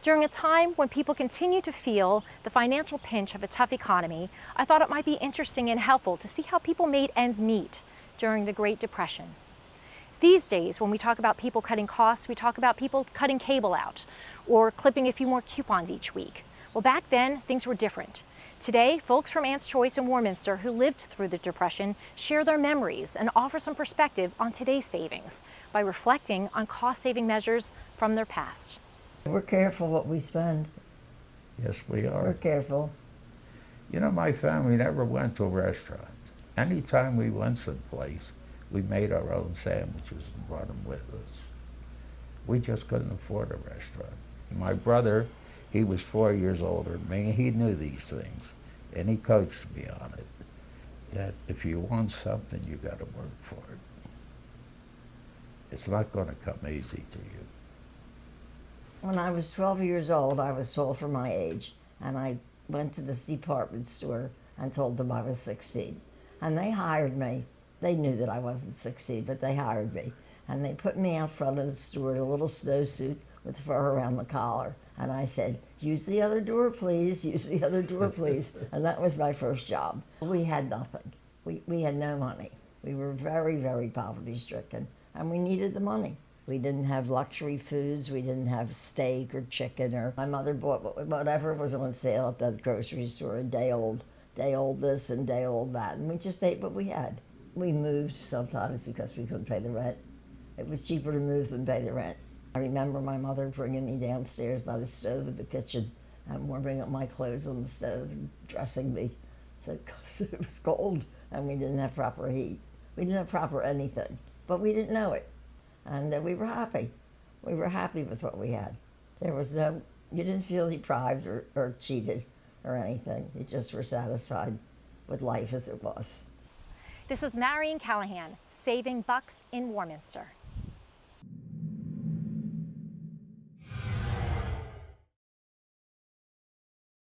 During a time when people continue to feel the financial pinch of a tough economy, I thought it might be interesting and helpful to see how people made ends meet during the Great Depression. These days, when we talk about people cutting costs, we talk about people cutting cable out or clipping a few more coupons each week. Well, back then, things were different. Today, folks from Aunt's Choice in Warminster who lived through the Depression share their memories and offer some perspective on today's savings by reflecting on cost-saving measures from their past. We're careful what we spend. Yes, we are. We're careful. You know, my family never went to a restaurant. Anytime we went someplace, we made our own sandwiches and brought them with us. We just couldn't afford a restaurant. My brother, he was 4 years older than me, and he knew these things, and he coached me on it, that if you want something, you got to work for it. It's not going to come easy to you. When I was 12 years old, I was tall for my age, and I went to this department store and told them I was 16. And they hired me. They knew that I wasn't 16, but they hired me. And they put me out front of the store in a little snowsuit with fur around the collar. And I said, use the other door, please, use the other door, please. And that was my first job. We had nothing. We had no money. We were very, very poverty-stricken, and we needed the money. We didn't have luxury foods. We didn't have steak or chicken. Or my mother bought whatever was on sale at the grocery store, a day old this and day old that. And we just ate what we had. We moved sometimes because we couldn't pay the rent. It was cheaper to move than pay the rent. I remember my mother bringing me downstairs by the stove in the kitchen and warming up my clothes on the stove and dressing me. So, 'cause it was cold and we didn't have proper heat. We didn't have proper anything, but we didn't know it. And we were happy. We were happy with what we had. There was you didn't feel deprived or cheated or anything. You just were satisfied with life as it was. This is Marion Callahan, Saving Bucks in Warminster.